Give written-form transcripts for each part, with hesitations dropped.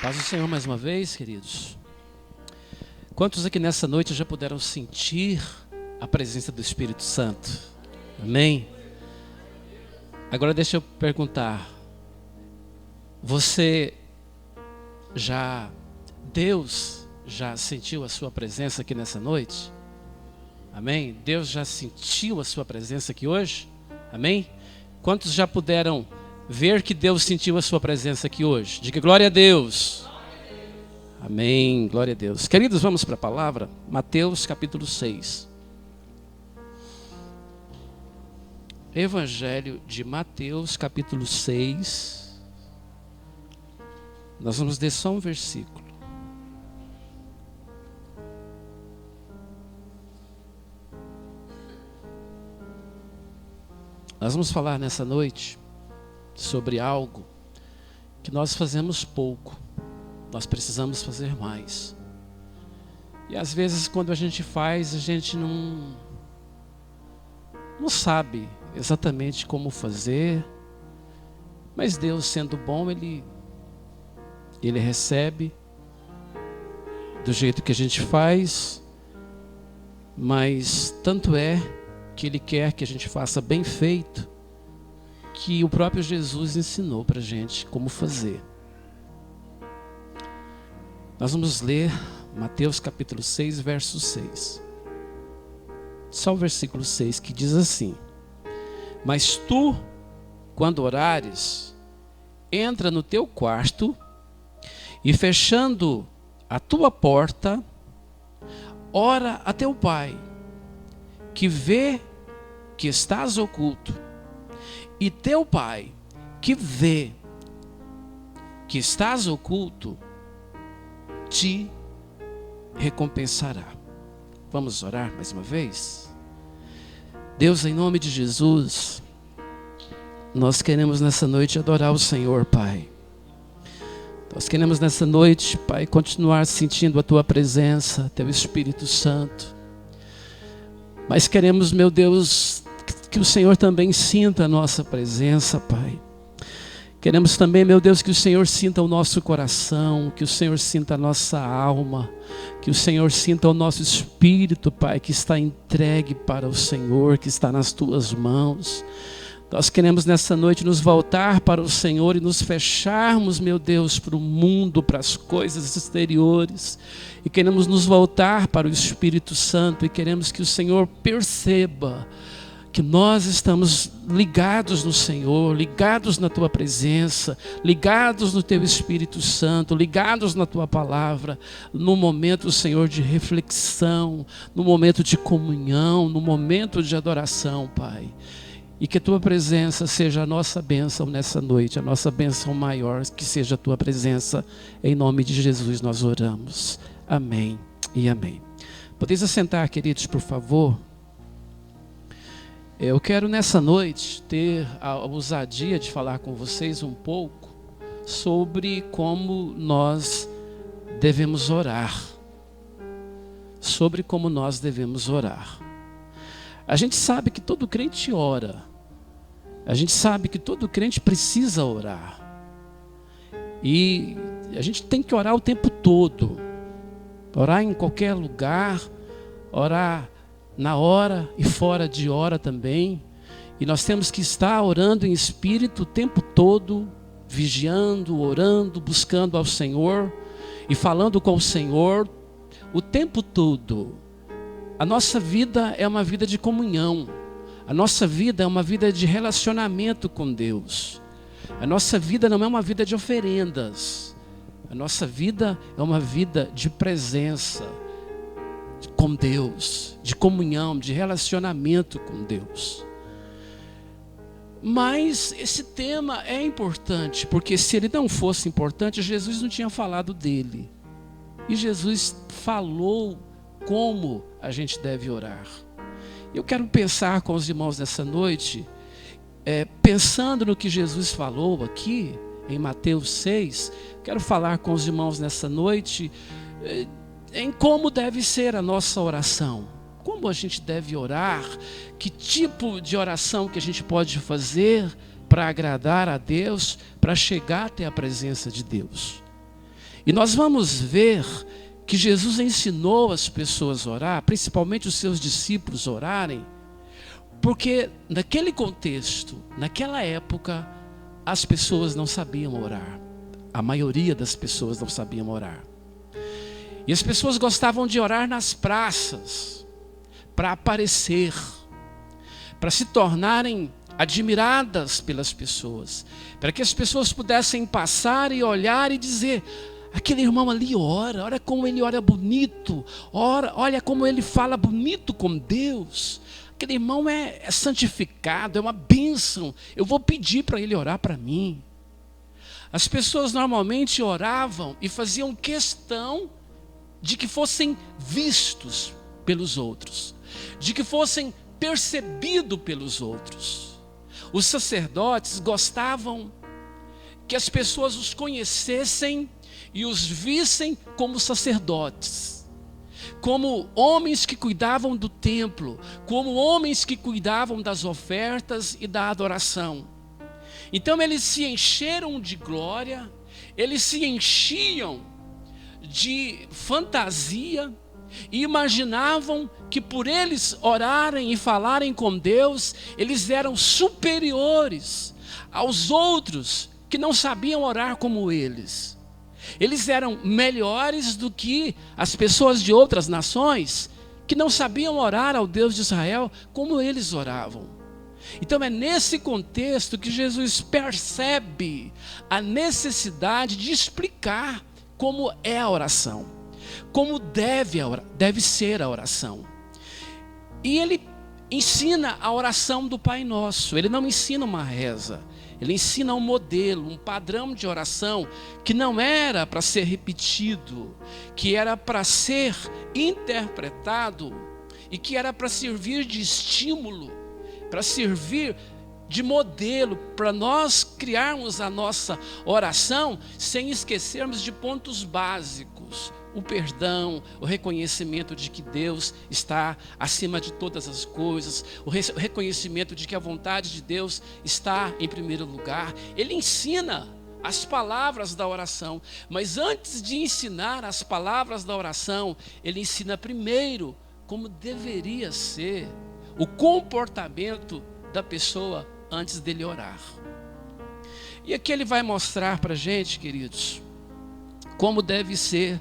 Paz do Senhor mais uma vez, queridos. Quantos aqui nessa noite já puderam sentir a presença do Espírito Santo? Amém? Agora deixa eu perguntar. Deus já sentiu a sua presença aqui nessa noite? Amém? Deus já sentiu a sua presença aqui hoje? Amém? Quantos já puderam ver que Deus sentiu a sua presença aqui hoje? Diga glória a Deus. Amém, glória a Deus. Queridos, vamos para a palavra. Mateus capítulo 6. Evangelho de Mateus capítulo 6. Nós vamos ler só um versículo. Nós vamos falar nessa noite sobre algo que nós fazemos pouco, nós precisamos fazer mais. E às vezes quando a gente faz, a gente não sabe exatamente como fazer, mas Deus, sendo bom, Ele recebe do jeito que a gente faz, mas tanto é que Ele quer que a gente faça bem feito, que o próprio Jesus ensinou para a gente como fazer. Nós vamos ler Mateus capítulo 6, verso 6. Só o versículo 6 que diz assim: Mas tu, quando orares, entra no teu quarto e fechando a tua porta, ora a teu Pai, que vê que estás oculto, e teu Pai, que vê que estás oculto, te recompensará. Vamos orar mais uma vez? Deus, em nome de Jesus, nós queremos nessa noite adorar o Senhor, Pai. Nós queremos nessa noite, Pai, continuar sentindo a Tua presença, Teu Espírito Santo. Mas queremos, meu Deus, que o Senhor também sinta a nossa presença, Pai. Queremos também, meu Deus, que o Senhor sinta o nosso coração, que o Senhor sinta a nossa alma, que o Senhor sinta o nosso espírito, Pai, que está entregue para o Senhor, que está nas Tuas mãos. Nós queremos nessa noite nos voltar para o Senhor e nos fecharmos, meu Deus, para o mundo, para as coisas exteriores. E queremos nos voltar para o Espírito Santo e queremos que o Senhor perceba que nós estamos ligados no Senhor, ligados na Tua presença, ligados no Teu Espírito Santo, ligados na Tua palavra, no momento, Senhor, de reflexão, no momento de comunhão, no momento de adoração, Pai. E que a Tua presença seja a nossa bênção nessa noite, a nossa bênção maior, que seja a Tua presença. Em nome de Jesus nós oramos. Amém e amém. Podeis assentar, queridos, por favor. Eu quero nessa noite ter a ousadia de falar com vocês um pouco sobre como nós devemos orar. Sobre como nós devemos orar. A gente sabe que todo crente ora. A gente sabe que todo crente precisa orar. E a gente tem que orar o tempo todo. Orar em qualquer lugar, orar na hora e fora de hora também. E nós temos que estar orando em espírito o tempo todo, vigiando, orando, buscando ao Senhor e falando com o Senhor o tempo todo. A nossa vida é uma vida de comunhão. A nossa vida é uma vida de relacionamento com Deus. A nossa vida não é uma vida de oferendas. A nossa vida é uma vida de presença com Deus, de comunhão, de relacionamento com Deus. Mas esse tema é importante, porque se ele não fosse importante, Jesus não tinha falado dele. E Jesus falou como a gente deve orar. Eu quero pensar com os irmãos nessa noite, pensando no que Jesus falou aqui, em Mateus 6, quero falar com os irmãos nessa noite, em como deve ser a nossa oração. Como a gente deve orar, que tipo de oração que a gente pode fazer para agradar a Deus, para chegar até a presença de Deus. E nós vamos ver que Jesus ensinou as pessoas a orar, principalmente os seus discípulos a orarem, porque naquele contexto, naquela época, as pessoas não sabiam orar. A maioria das pessoas não sabiam orar. E as pessoas gostavam de orar nas praças, para aparecer, para se tornarem admiradas pelas pessoas, para que as pessoas pudessem passar e olhar e dizer: aquele irmão ali ora, olha como ele ora bonito, olha como ele fala bonito com Deus, aquele irmão é santificado, é uma bênção, eu vou pedir para ele orar para mim. As pessoas normalmente oravam e faziam questão de que fossem vistos pelos outros, de que fossem percebidos pelos outros. Os sacerdotes gostavam que as pessoas os conhecessem e os vissem como sacerdotes, como homens que cuidavam do templo, como homens que cuidavam das ofertas e da adoração. Então eles se encheram de glória, eles se enchiam de fantasia e imaginavam que por eles orarem e falarem com Deus, eles eram superiores aos outros que não sabiam orar como eles. Eles eram melhores do que as pessoas de outras nações que não sabiam orar ao Deus de Israel como eles oravam. Então é nesse contexto que Jesus percebe a necessidade de explicar como é a oração, como deve ser a oração. E ele ensina a oração do Pai Nosso. Ele não ensina uma reza, ele ensina um modelo, um padrão de oração que não era para ser repetido, que era para ser interpretado e que era para servir de estímulo, para servir de modelo, para nós criarmos a nossa oração sem esquecermos de pontos básicos: o perdão, o reconhecimento de que Deus está acima de todas as coisas, o reconhecimento de que a vontade de Deus está em primeiro lugar. Ele ensina as palavras da oração, mas antes de ensinar as palavras da oração, ele ensina primeiro como deveria ser o comportamento da pessoa antes dele orar. E aqui ele vai mostrar para a gente, queridos, como deve ser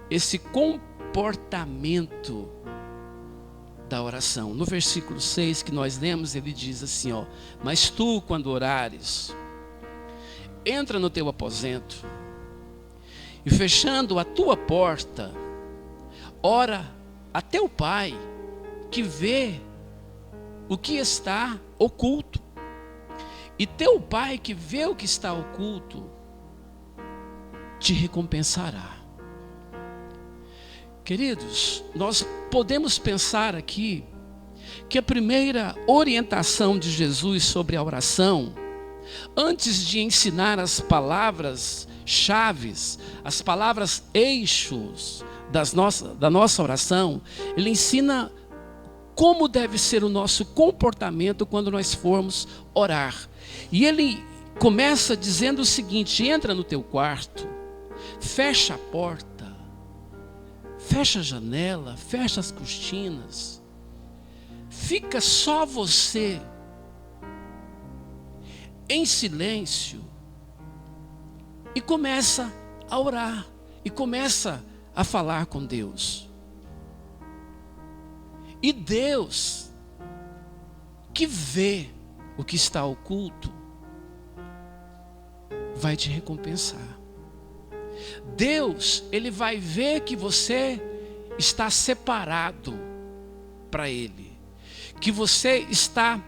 esse comportamento da oração. No versículo 6 que nós lemos, ele diz assim, ó: mas tu, quando orares, entra no teu aposento e, fechando a tua porta, ora a teu Pai, que vê o que está oculto. E teu Pai, que vê o que está oculto, te recompensará. Queridos, nós podemos pensar aqui que a primeira orientação de Jesus sobre a oração, antes de ensinar as palavras chaves, as palavras eixos da nossa oração, ele ensina como deve ser o nosso comportamento quando nós formos orar. E ele começa dizendo o seguinte: entra no teu quarto, fecha a porta, fecha a janela, fecha as cortinas, fica só você, em silêncio, e começa a orar, e começa a falar com Deus. E Deus, que vê o que está oculto, vai te recompensar. Deus, ele vai ver que você está separado para Ele, que você está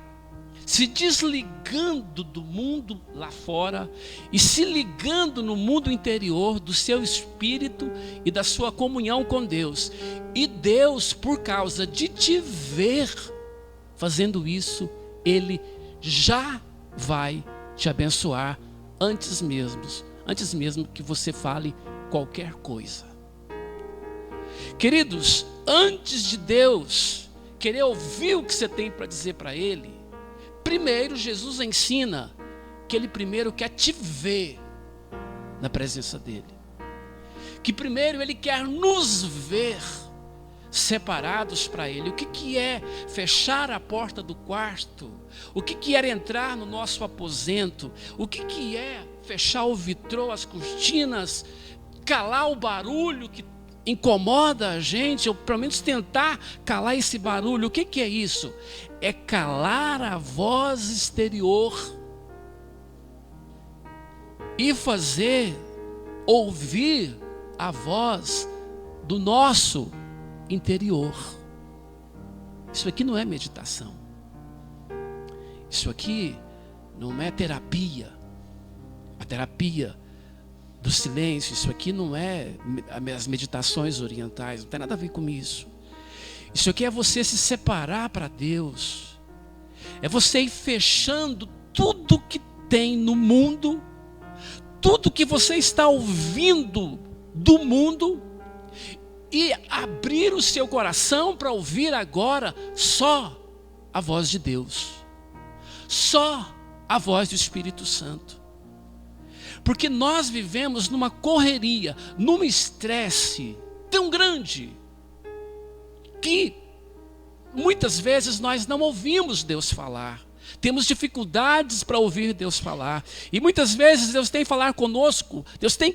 se desligando do mundo lá fora e se ligando no mundo interior do seu espírito e da sua comunhão com Deus. E Deus, por causa de te ver fazendo isso, Ele já vai te abençoar antes mesmo que você fale qualquer coisa. Queridos, antes de Deus querer ouvir o que você tem para dizer para Ele, primeiro Jesus ensina que Ele primeiro quer te ver na presença dEle. que primeiro Ele quer nos ver separados para Ele. O que é fechar a porta do quarto? O que é entrar no nosso aposento? O que é fechar o vitrô, as cortinas, calar o barulho que incomoda a gente, ou pelo menos tentar calar esse barulho? O que é isso? É calar a voz exterior e fazer ouvir a voz do nosso interior. Isso aqui não é meditação. Isso aqui não é terapia. A terapia do silêncio, isso aqui não é as meditações orientais, não tem nada a ver com isso. Isso aqui é você se separar para Deus. É você ir fechando tudo que tem no mundo, tudo que você está ouvindo do mundo, e abrir o seu coração para ouvir agora só a voz de Deus, só a voz do Espírito Santo. Porque nós vivemos numa correria, num estresse tão grande, que muitas vezes nós não ouvimos Deus falar. Temos dificuldades para ouvir Deus falar. E muitas vezes Deus tem que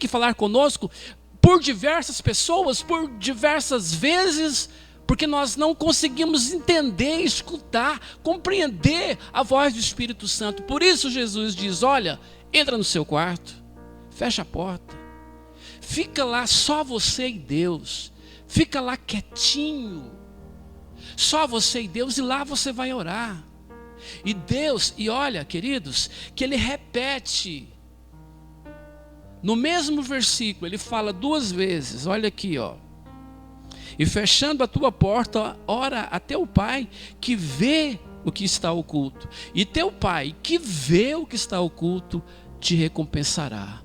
falar conosco por diversas pessoas, por diversas vezes, porque nós não conseguimos entender, escutar, compreender a voz do Espírito Santo. Por isso Jesus diz: olha, entra no seu quarto, fecha a porta, fica lá só você e Deus, fica lá quietinho, só você e Deus, e lá você vai orar. E Deus, e olha, queridos, que Ele repete, no mesmo versículo, Ele fala 2 vezes, olha aqui, ó. E fechando a tua porta, ora a teu Pai que vê o que está oculto, e teu Pai que vê o que está oculto te recompensará.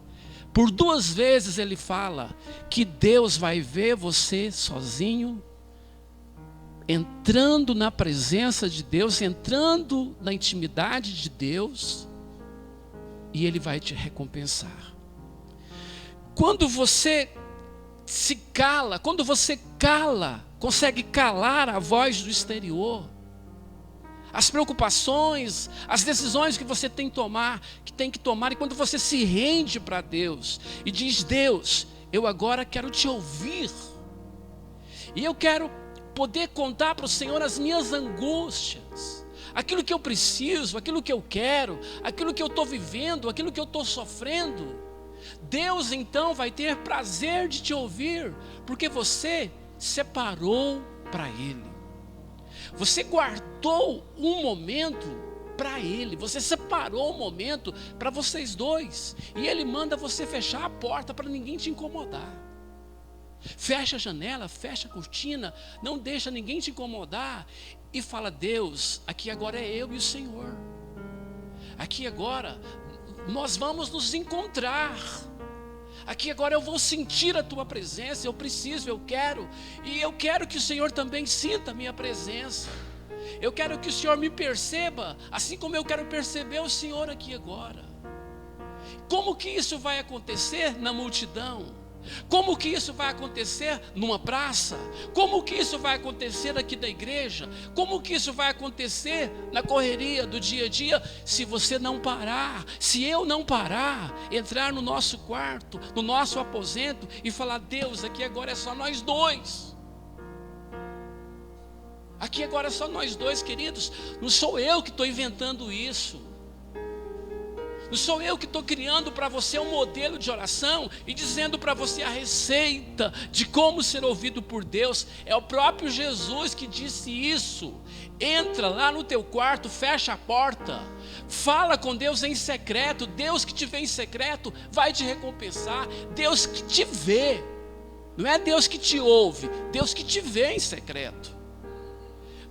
Por 2 vezes Ele fala que Deus vai ver você sozinho, entrando na presença de Deus, entrando na intimidade de Deus, e Ele vai te recompensar. Quando você se cala, consegue calar a voz do exterior, as preocupações, as decisões que você tem que tomar, e quando você se rende para Deus e diz: Deus, eu agora quero te ouvir, e eu quero poder contar para o Senhor as minhas angústias, aquilo que eu preciso, aquilo que eu quero, aquilo que eu estou vivendo, aquilo que eu estou sofrendo. Deus então vai ter prazer de te ouvir, porque você separou para Ele, você guardou um momento para Ele, você separou um momento para vocês dois, e Ele manda você fechar a porta para ninguém te incomodar. Fecha a janela, fecha a cortina, não deixa ninguém te incomodar, e fala: Deus, aqui agora é eu e o Senhor, aqui agora nós vamos nos encontrar, aqui agora eu vou sentir a tua presença, eu preciso, eu quero, e eu quero que o Senhor também sinta a minha presença, eu quero que o Senhor me perceba, assim como eu quero perceber o Senhor aqui agora. Como que isso vai acontecer na multidão? Como que isso vai acontecer numa praça? Como que isso vai acontecer aqui da igreja? Como que isso vai acontecer na correria do dia a dia? Se você não parar, se eu não parar, entrar no nosso quarto, no nosso aposento e falar: Deus, aqui agora é só nós dois. Aqui agora é só nós dois, queridos. Não sou eu que estou inventando isso. Não sou eu que estou criando para você um modelo de oração e dizendo para você a receita de como ser ouvido por Deus. É o próprio Jesus que disse isso. Entra lá no teu quarto, fecha a porta, fala com Deus em secreto. Deus que te vê em secreto vai te recompensar. Deus que te vê, não é Deus que te ouve, Deus que te vê em secreto.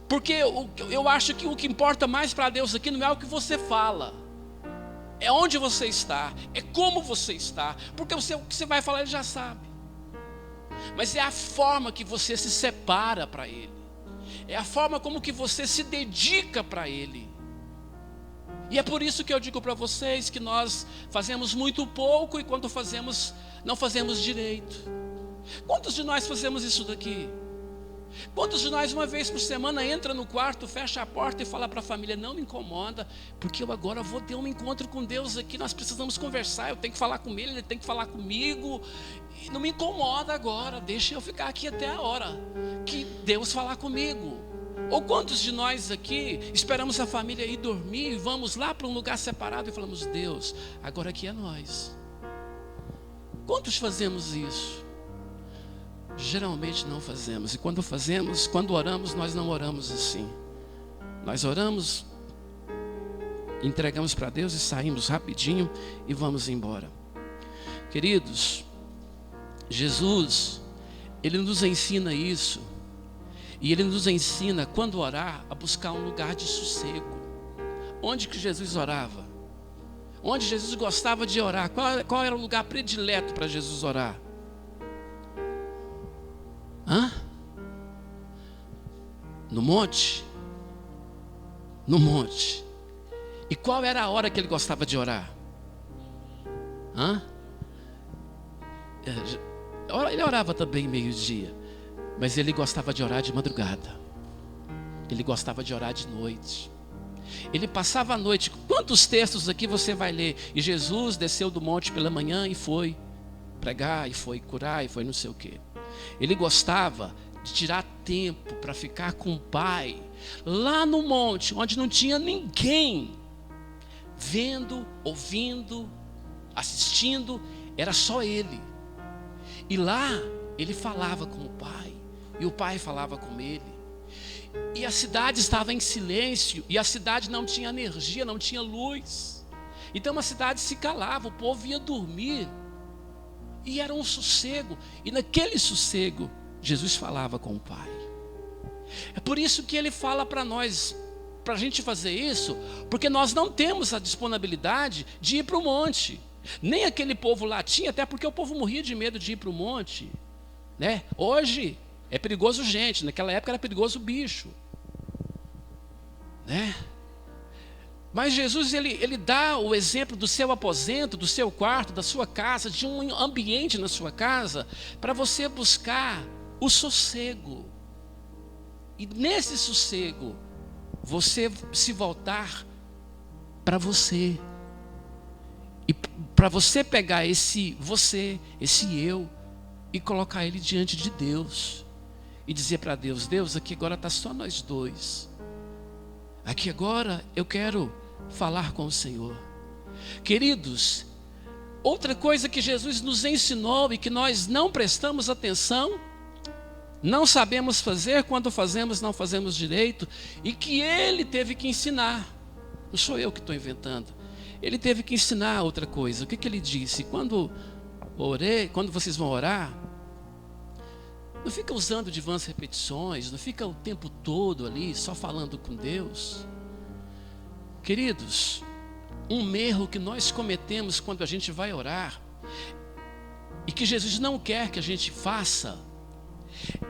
Porque eu acho que o que importa mais para Deus aqui não é o que você fala, é onde você está, é como você está, porque o que você vai falar Ele já sabe, mas é a forma que você se separa para Ele, é a forma como que você se dedica para Ele. E é por isso que eu digo para vocês que nós fazemos muito pouco, e quando fazemos, não fazemos direito. Quantos de nós fazemos isso daqui? Quantos de nós uma vez por semana entra no quarto, fecha a porta e fala para a família, não me incomoda, porque eu agora vou ter um encontro com Deus aqui, nós precisamos conversar, eu tenho que falar com ele tem que falar comigo, e não me incomoda agora, deixa eu ficar aqui até a hora que Deus falar comigo. Ou quantos de nós aqui esperamos a família ir dormir e vamos lá para um lugar separado e falamos, Deus, agora aqui é nós. Quantos fazemos isso? Geralmente não fazemos. E quando fazemos, quando oramos, nós não oramos assim. Nós oramos, entregamos para Deus e saímos rapidinho e vamos embora. Queridos, Jesus, Ele nos ensina isso. E Ele nos ensina, quando orar, a buscar um lugar de sossego. Onde que Jesus orava? Onde Jesus gostava de orar? Qual era o lugar predileto para Jesus orar? No monte? No monte. E qual era a hora que ele gostava de orar? Ele orava também meio-dia, mas ele gostava de orar de madrugada. Ele gostava de orar de noite. Ele passava a noite. Quantos textos aqui você vai ler? E Jesus desceu do monte pela manhã e foi pregar, e foi curar, e foi não sei o quê. Ele gostava de tirar tempo para ficar com o Pai, lá no monte, onde não tinha ninguém, vendo, ouvindo, assistindo, era só Ele. E lá, Ele falava com o Pai, e o Pai falava com Ele. E a cidade estava em silêncio, e a cidade não tinha energia, não tinha luz. Então a cidade se calava, o povo ia dormir. E era um sossego, e naquele sossego, Jesus falava com o Pai. É por isso que Ele fala para nós, para a gente fazer isso, porque nós não temos a disponibilidade de ir para o monte. Nem aquele povo lá tinha, até porque o povo morria de medo de ir para o monte, né? Hoje é perigoso gente, naquela época era perigoso bicho, né? Mas Jesus, ele dá o exemplo do seu aposento, do seu quarto, da sua casa, de um ambiente na sua casa, para você buscar o sossego. E nesse sossego, você se voltar para você. E para você pegar esse você, esse eu, e colocar ele diante de Deus. E dizer para Deus, Deus, aqui agora está só nós dois. Aqui agora eu quero falar com o Senhor. Queridos, outra coisa que Jesus nos ensinou e que nós não prestamos atenção, não sabemos fazer, quando fazemos não fazemos direito, e que Ele teve que ensinar, não sou eu que estou inventando, Ele teve que ensinar outra coisa. O que Ele disse? Quando vocês vão orar, não fica usando de vãs repetições, não fica o tempo todo ali só falando com Deus. Queridos, um erro que nós cometemos quando a gente vai orar, e que Jesus não quer que a gente faça,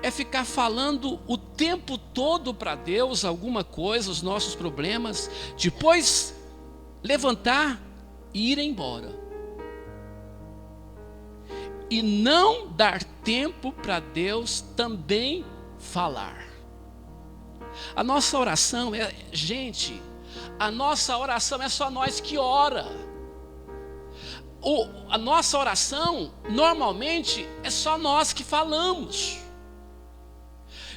é ficar falando o tempo todo para Deus alguma coisa, os nossos problemas, depois levantar e ir embora. E não dar tempo para Deus também falar. A nossa oração a nossa oração é só nós que ora. A nossa oração, normalmente, é só nós que falamos.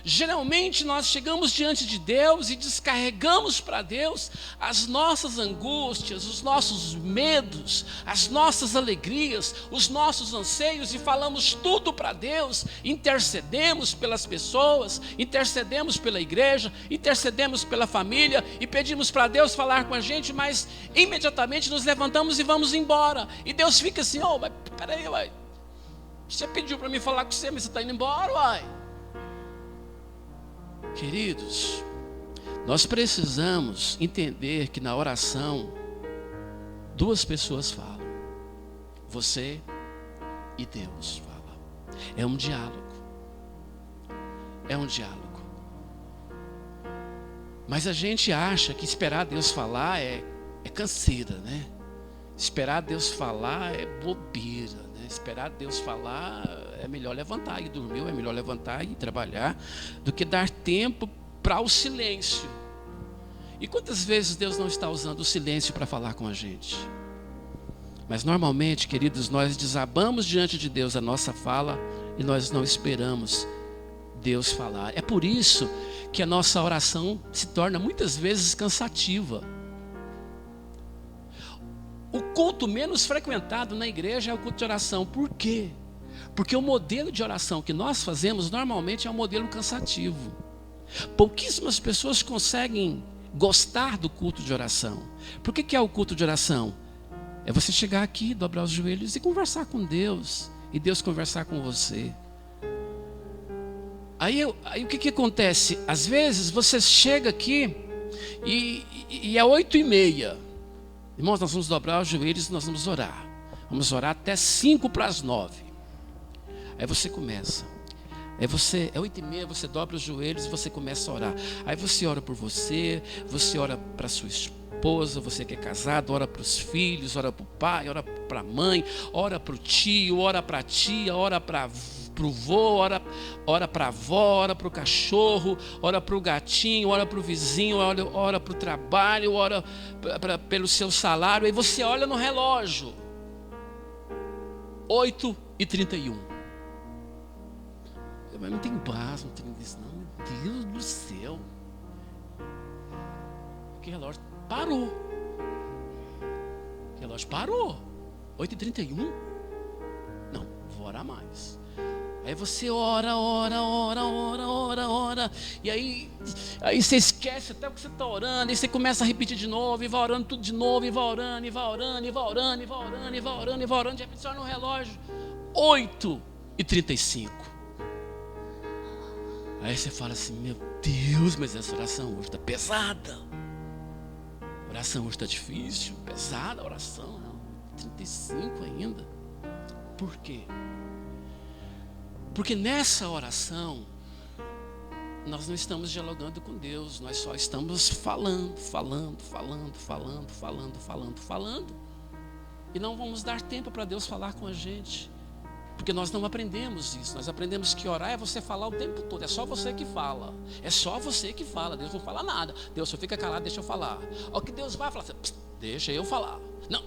Geralmente nós chegamos diante de Deus e descarregamos para Deus as nossas angústias, os nossos medos, as nossas alegrias, os nossos anseios, e falamos tudo para Deus, intercedemos pelas pessoas, intercedemos pela igreja, intercedemos pela família e pedimos para Deus falar com a gente, mas imediatamente nos levantamos e vamos embora. E Deus fica assim, mas peraí, você pediu para mim falar com você, mas você está indo embora, Queridos, nós precisamos entender que na oração, duas pessoas falam, você e Deus fala. É um diálogo. É um diálogo. Mas a gente acha que esperar Deus falar é canseira, né? Esperar Deus falar é bobeira, né? Esperar Deus falar é melhor levantar e dormir, é melhor levantar e trabalhar, do que dar tempo para o silêncio. E quantas vezes Deus não está usando o silêncio para falar com a gente? Mas normalmente, queridos, nós desabamos diante de Deus a nossa fala e nós não esperamos Deus falar. É por isso que a nossa oração se torna muitas vezes cansativa. O culto menos frequentado na igreja é o culto de oração. Por quê? Porque o modelo de oração que nós fazemos normalmente é um modelo cansativo. Pouquíssimas pessoas conseguem gostar do culto de oração. Por que é o culto de oração? É você chegar aqui, dobrar os joelhos e conversar com Deus. E Deus conversar com você. Aí o que acontece? Às vezes você chega aqui e é 8h30. Irmãos, nós vamos dobrar os joelhos e nós vamos orar. Vamos orar até 8h55. Aí você começa. Aí você, é 8h30, você dobra os joelhos e você começa a orar. Aí você ora por você ora para sua esposa, você que é casado, ora para os filhos, ora para o pai, ora para a mãe, ora para o tio, ora para a tia, ora para o vô, ora para a avó, ora para o cachorro, ora para o gatinho, ora para o vizinho, ora para o trabalho, ora pelo seu salário. Aí você olha no relógio, 8h31. Mas não tem base, não tem isso não. Meu Deus do céu. Que relógio parou. O relógio parou. 8h31. Não, vou orar mais. Aí você ora. E aí você esquece até o que você está orando. E você começa a repetir de novo. E vai orando tudo de novo. E vai orando. De repente você olha no relógio. 8h35. Aí você fala assim, meu Deus, mas essa oração hoje está pesada. A oração hoje está difícil, pesada a oração. 35 ainda. Por quê? Porque nessa oração, nós não estamos dialogando com Deus. Nós só estamos falando. E não vamos dar tempo para Deus falar com a gente. Porque nós não aprendemos isso. Nós aprendemos que orar é você falar o tempo todo. É só você que fala. É só você que fala. Deus não fala nada. Deus só fica calado, deixa eu falar. O que Deus vai falar? Deixa eu falar. Não,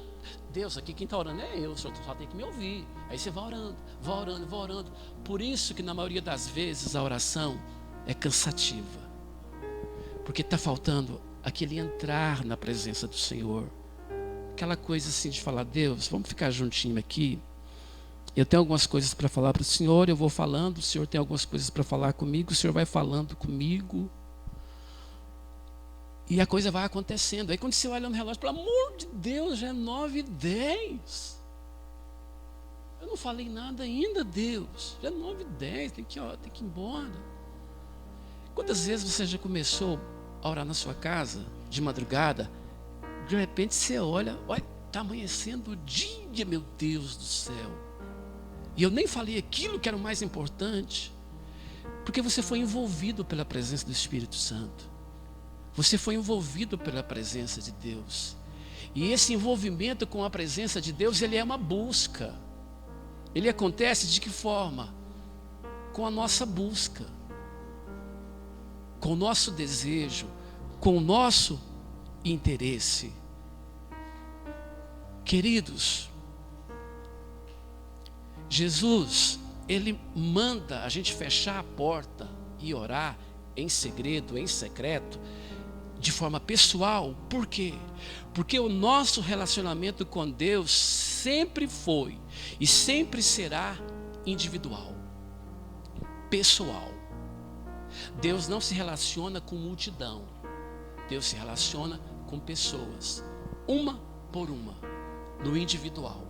Deus, aqui quem está orando é eu. O senhor só tem que me ouvir. Aí você vai orando. Por isso que na maioria das vezes a oração é cansativa. Porque está faltando aquele entrar na presença do Senhor. Aquela coisa assim de falar, Deus, vamos ficar juntinho aqui. Eu tenho algumas coisas para falar para o Senhor, eu vou falando, o Senhor tem algumas coisas para falar comigo, o Senhor vai falando comigo. E a coisa vai acontecendo. Aí quando você olha no relógio, pelo amor de Deus, já é 9h10. Eu não falei nada ainda, Deus. Já é 9h10, tem que ir embora. Quantas vezes você já começou a orar na sua casa, de madrugada, de repente você olha, está amanhecendo o dia, meu Deus do céu. E eu nem falei aquilo que era o mais importante, porque você foi envolvido pela presença do Espírito Santo. Você foi envolvido pela presença de Deus. E esse envolvimento com a presença de Deus, ele é uma busca. Ele acontece de que forma? Com a nossa busca, com o nosso desejo, com o nosso interesse. Queridos, Jesus, Ele manda a gente fechar a porta e orar em segredo, em secreto, de forma pessoal. Por quê? Porque o nosso relacionamento com Deus sempre foi e sempre será individual, pessoal. Deus não se relaciona com multidão. Deus se relaciona com pessoas, uma por uma, no individual.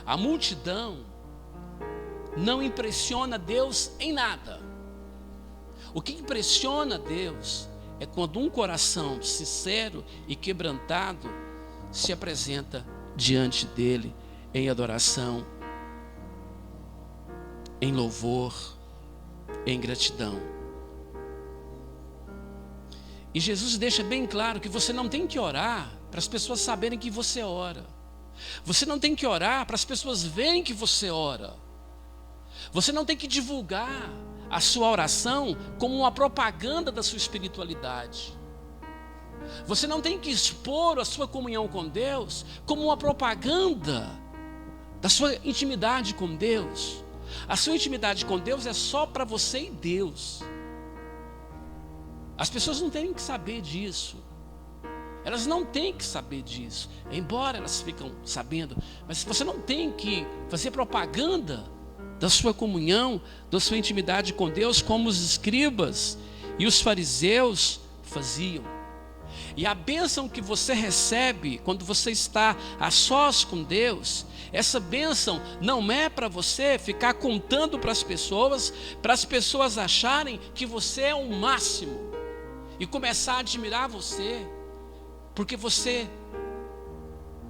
A multidão não impressiona Deus em nada. O que impressiona Deus é quando um coração sincero e quebrantado se apresenta diante dele em adoração, em louvor, em gratidão. E Jesus deixa bem claro que você não tem que orar para as pessoas saberem que você ora. Você não tem que orar para as pessoas verem que você ora. Você não tem que divulgar a sua oração como uma propaganda da sua espiritualidade. Você não tem que expor a sua comunhão com Deus como uma propaganda da sua intimidade com Deus. A sua intimidade com Deus é só para você e Deus. As pessoas não têm que saber disso. Elas não têm que saber disso, embora elas ficam sabendo. Mas você não tem que fazer propaganda da sua comunhão, da sua intimidade com Deus, como os escribas e os fariseus faziam. E a bênção que você recebe quando você está a sós com Deus, essa bênção não é para você ficar contando para as pessoas acharem que você é o máximo e começar a admirar você, porque você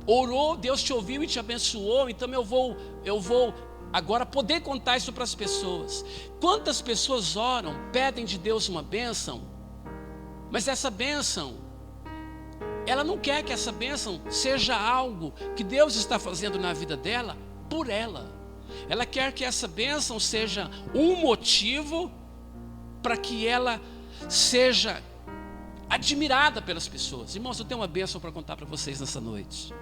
orou, Deus te ouviu e te abençoou, então eu vou agora poder contar isso para as pessoas. Quantas pessoas oram, pedem de Deus uma bênção, mas essa bênção, ela não quer que essa bênção seja algo que Deus está fazendo na vida dela, por ela. Ela quer que essa bênção seja um motivo para que ela seja admirada pelas pessoas. Irmãos, eu tenho uma bênção para contar para vocês nessa noite.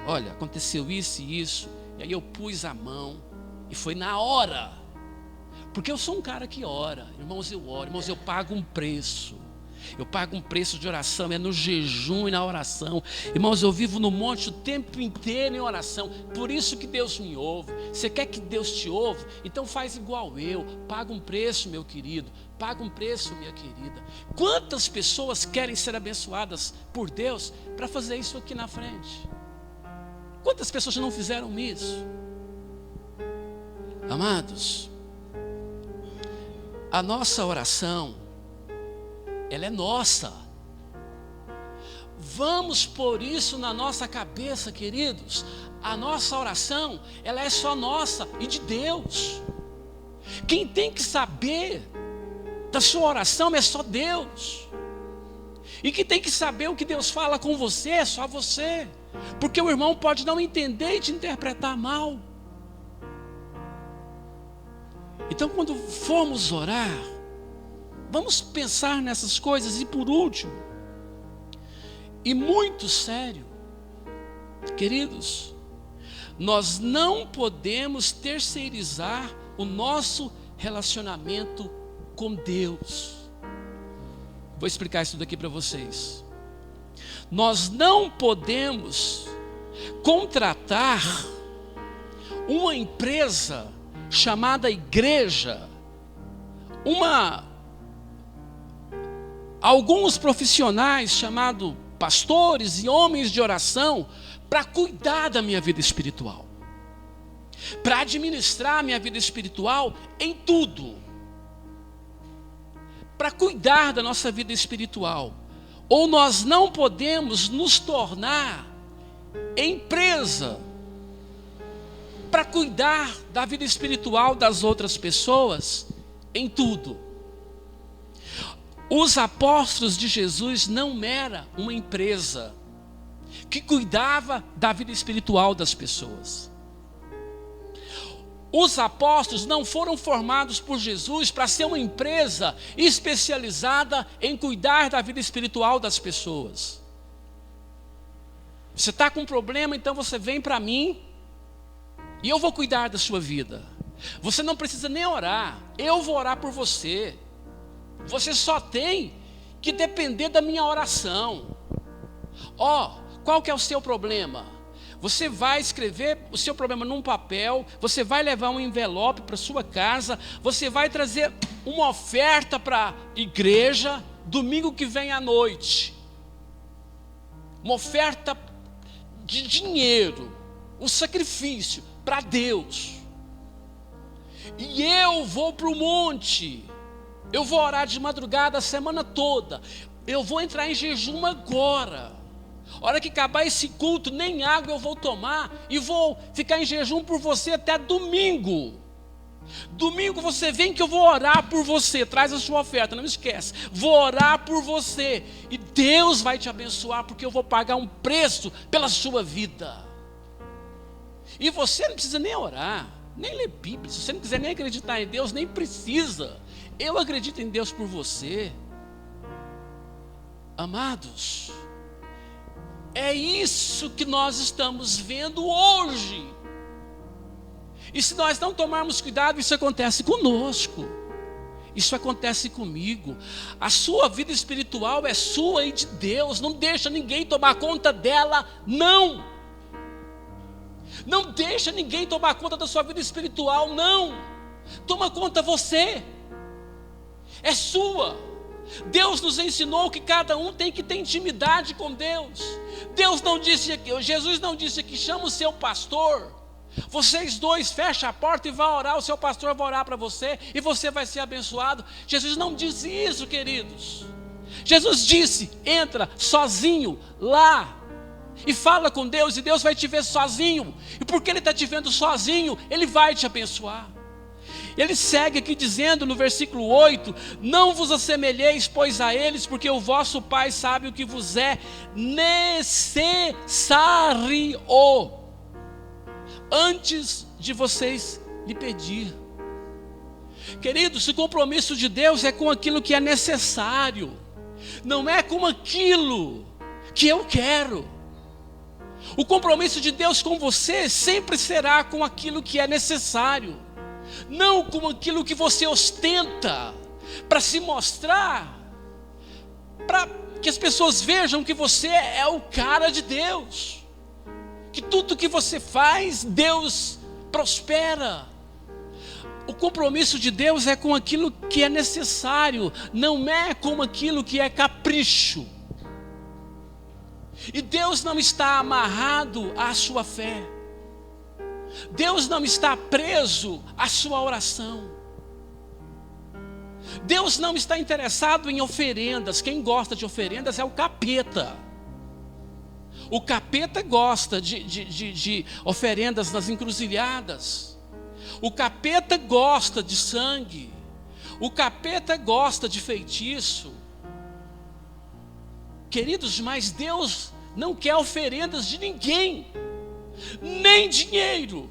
Olha, aconteceu isso e isso, e aí eu pus a mão, e foi na hora, porque eu sou um cara que ora. Irmãos, eu oro, irmãos, eu pago um preço. Eu pago um preço de oração, é no jejum e na oração. Irmãos, eu vivo no monte o tempo inteiro em oração. Por isso que Deus me ouve. Você quer que Deus te ouve? Então faz igual eu. Paga um preço, meu querido. Paga um preço, minha querida. Quantas pessoas querem ser abençoadas por Deus para fazer isso aqui na frente? Quantas pessoas não fizeram isso? Amados, a nossa oração, ela é nossa. Vamos pôr isso na nossa cabeça, queridos. A nossa oração, ela é só nossa e de Deus. Quem tem que saber da sua oração é só Deus. E quem tem que saber o que Deus fala com você é só você. Porque o irmão pode não entender e te interpretar mal. Então, quando formos orar, vamos pensar nessas coisas. E por último, e muito sério, queridos, nós não podemos terceirizar o nosso relacionamento com Deus. Vou explicar isso daqui para vocês. Nós não podemos contratar uma empresa chamada igreja, alguns profissionais chamados pastores e homens de oração para cuidar da minha vida espiritual, para administrar a minha vida espiritual em tudo, para cuidar da nossa vida espiritual. Ou nós não podemos nos tornar empresa para cuidar da vida espiritual das outras pessoas em tudo. Os apóstolos de Jesus não era uma empresa que cuidava da vida espiritual das pessoas. Os apóstolos não foram formados por Jesus para ser uma empresa especializada em cuidar da vida espiritual das pessoas. Você está com um problema, então você vem para mim e eu vou cuidar da sua vida. Você não precisa nem orar, eu vou orar por você. Você só tem que depender da minha oração. Qual que é o seu problema? Você vai escrever o seu problema num papel, você vai levar um envelope para sua casa, você vai trazer uma oferta para a igreja domingo que vem à noite. Uma oferta de dinheiro, um sacrifício para Deus. E eu vou para o monte, eu vou orar de madrugada a semana toda, eu vou entrar em jejum agora. A hora que acabar esse culto, nem água eu vou tomar e vou ficar em jejum por você até domingo. Domingo você vem que eu vou orar por você, traz a sua oferta, não esquece. Vou orar por você e Deus vai te abençoar, porque eu vou pagar um preço pela sua vida. E você não precisa nem orar, Nem lê Bíblia. Se você não quiser nem acreditar em Deus, nem precisa. Eu acredito em Deus por você. Amados, é isso que nós estamos vendo hoje. E se nós não tomarmos cuidado, isso acontece conosco. Isso acontece comigo. A sua vida espiritual é sua e de Deus. Não deixa ninguém tomar conta dela, não. Não deixa ninguém tomar conta da sua vida espiritual, não. Toma conta você. É sua. Deus nos ensinou que cada um tem que ter intimidade com Deus. Jesus não disse que chama o seu pastor. Vocês dois fecham a porta e vão orar, o seu pastor vai orar para você e você vai ser abençoado. Jesus não disse isso, queridos. Jesus disse: entra sozinho lá e fala com Deus, e Deus vai te ver sozinho. E porque Ele está te vendo sozinho, Ele vai te abençoar. Ele segue aqui dizendo no versículo 8: não vos assemelheis, pois, a eles, porque o vosso Pai sabe o que vos é necessário antes de vocês lhe pedir. Queridos, o compromisso de Deus é com aquilo que é necessário, não é com aquilo que eu quero. O compromisso de Deus com você sempre será com aquilo que é necessário, não com aquilo que você ostenta para se mostrar, para que as pessoas vejam que você é o cara de Deus, que tudo que você faz, Deus prospera. O compromisso de Deus é com aquilo que é necessário, não é com aquilo que é capricho. E Deus não está amarrado à sua fé. Deus não está preso à sua oração. Deus não está interessado em oferendas. Quem gosta de oferendas é o capeta. O capeta gosta de oferendas nas encruzilhadas. O capeta gosta de sangue. O capeta gosta de feitiço. Queridos, mas Deus não quer oferendas de ninguém, nem dinheiro.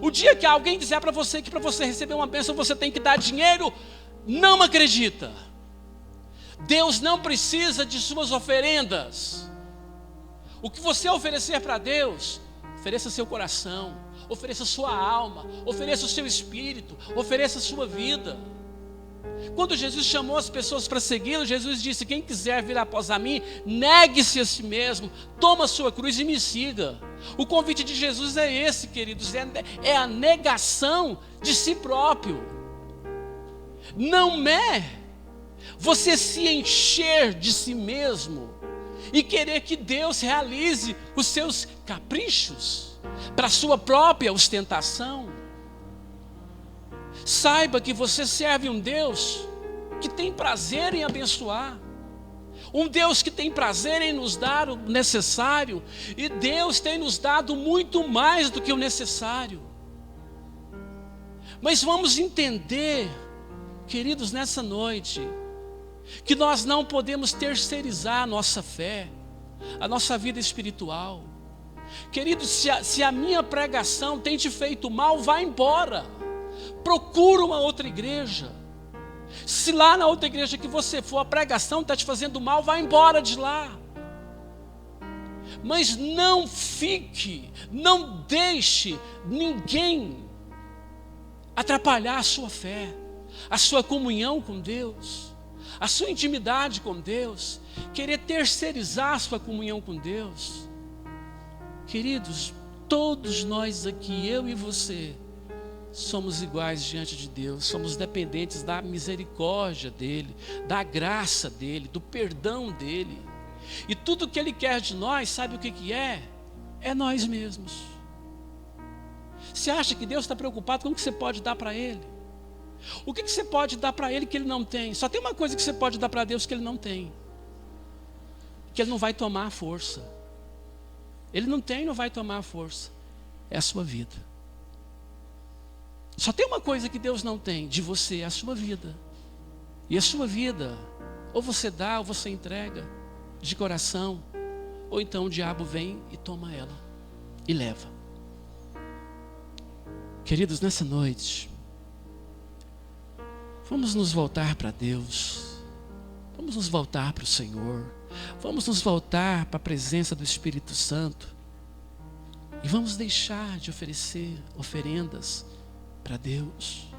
O dia que alguém disser para você que para você receber uma bênção você tem que dar dinheiro, não acredita. Deus não precisa de suas oferendas. O que você oferecer para Deus, ofereça seu coração, ofereça sua alma, ofereça o seu espírito, ofereça a sua vida. Quando Jesus chamou as pessoas para segui-lo, Jesus disse: quem quiser vir após a mim, negue-se a si mesmo, toma a sua cruz e me siga. O convite de Jesus é esse, queridos, é a negação de si próprio. Não é você se encher de si mesmo e querer que Deus realize os seus caprichos para a sua própria ostentação. Saiba que você serve um Deus que tem prazer em abençoar, um Deus que tem prazer em nos dar o necessário, e Deus tem nos dado muito mais do que o necessário. Mas vamos entender, queridos, nessa noite, que nós não podemos terceirizar a nossa fé, a nossa vida espiritual. Queridos, se a minha pregação tem te feito mal, vá embora. Procura uma outra igreja. Se lá na outra igreja que você for, a pregação está te fazendo mal, vá embora de lá. Mas não fique, não deixe ninguém atrapalhar a sua fé, a sua comunhão com Deus, a sua intimidade com Deus, querer terceirizar a sua comunhão com Deus. Queridos, todos nós aqui, eu e você, somos iguais diante de Deus, somos dependentes da misericórdia dEle, da graça dEle, do perdão dEle. E tudo que Ele quer de nós, sabe o que é? É nós mesmos. Você acha que Deus está preocupado com o que você pode dar para Ele? O que você pode dar para Ele que Ele não tem? Só tem uma coisa que você pode dar para Deus que Ele não tem, que Ele não vai tomar a força. Ele não tem e não vai tomar a força. É a sua vida. Só tem uma coisa que Deus não tem de você, é a sua vida. E a sua vida, ou você dá, ou você entrega de coração, ou então o diabo vem e toma ela e leva. Queridos, nessa noite, vamos nos voltar para Deus, vamos nos voltar para o Senhor, vamos nos voltar para a presença do Espírito Santo e vamos deixar de oferecer oferendas para Deus.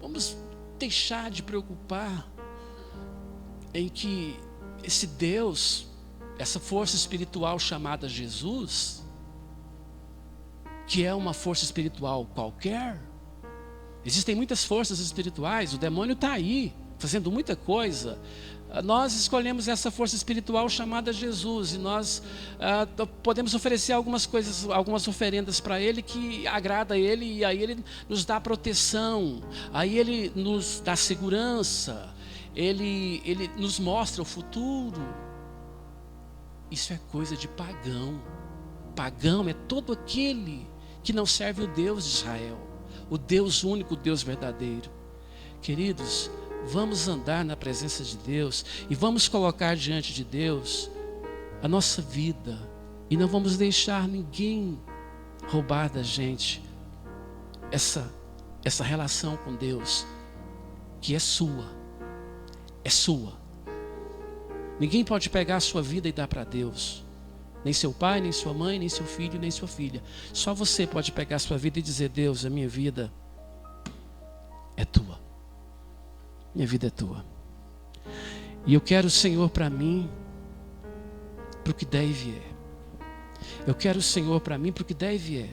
Vamos deixar de preocupar em que esse Deus, essa força espiritual chamada Jesus, que é uma força espiritual qualquer. Existem muitas forças espirituais, o demônio está aí, fazendo muita coisa. Nós escolhemos essa força espiritual chamada Jesus, e nós podemos oferecer algumas coisas, algumas oferendas para Ele que agrada a Ele, e aí Ele nos dá proteção, aí Ele nos dá segurança, Ele nos mostra o futuro. Isso é coisa de pagão. Pagão é todo aquele que não serve o Deus de Israel, o Deus único, o Deus verdadeiro. Queridos, vamos andar na presença de Deus e vamos colocar diante de Deus a nossa vida, e não vamos deixar ninguém roubar da gente essa relação com Deus, que é sua, é sua. Ninguém pode pegar a sua vida e dar para Deus. Nem seu pai, nem sua mãe, nem seu filho, nem sua filha. Só você pode pegar a sua vida e dizer: Deus, a minha vida é tua. Minha vida é tua. E eu quero o Senhor para mim, para o que der e vier. Eu quero o Senhor para mim, para o que der e vier.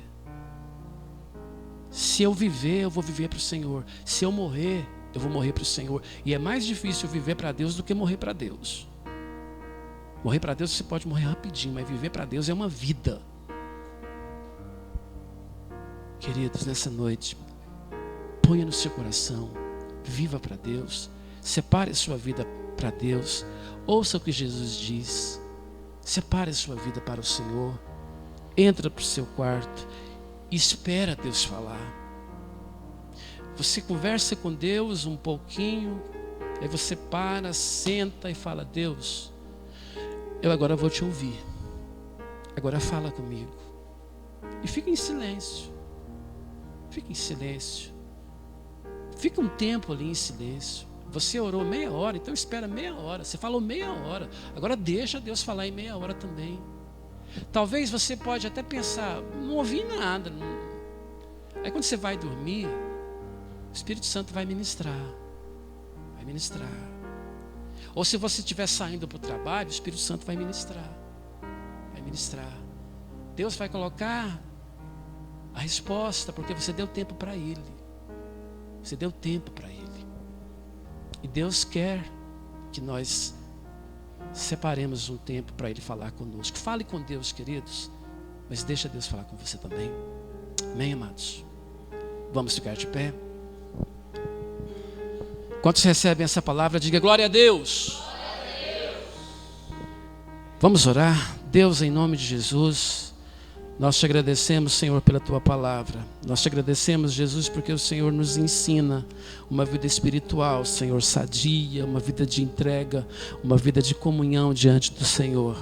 Se eu viver, eu vou viver para o Senhor. Se eu morrer, eu vou morrer para o Senhor. E é mais difícil viver para Deus do que morrer para Deus. Morrer para Deus você pode morrer rapidinho, mas viver para Deus é uma vida. Queridos, nessa noite, ponha no seu coração, viva para Deus, separe a sua vida para Deus, ouça o que Jesus diz, separe a sua vida para o Senhor, entra para o seu quarto e espera Deus falar. Você conversa com Deus um pouquinho, aí você para, senta e fala: Deus, eu agora vou te ouvir, agora fala comigo. E fica em silêncio, fica em silêncio, fica um tempo ali em silêncio. Você orou meia hora, então espera meia hora. Você falou meia hora, agora deixa Deus falar em meia hora também. Talvez você pode até pensar: não ouvi nada. Aí quando você vai dormir, o Espírito Santo vai ministrar, vai ministrar. Ou se você estiver saindo para o trabalho, o Espírito Santo vai ministrar, vai ministrar. Deus vai colocar a resposta, porque você deu tempo para Ele. Você deu tempo para Ele. E Deus quer que nós separemos um tempo para Ele falar conosco. Fale com Deus, queridos, mas deixa Deus falar com você também. Amém, amados? Vamos ficar de pé. Quantos recebem essa palavra, diga glória a Deus. Glória a Deus. Vamos orar. Deus, em nome de Jesus, nós te agradecemos, Senhor, pela tua palavra. Nós te agradecemos, Jesus, porque o Senhor nos ensina uma vida espiritual, Senhor, sadia, uma vida de entrega, uma vida de comunhão diante do Senhor.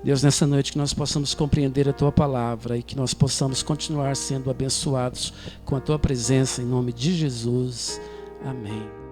Deus, nessa noite que nós possamos compreender a tua palavra e que nós possamos continuar sendo abençoados com a tua presença, em nome de Jesus. Amém.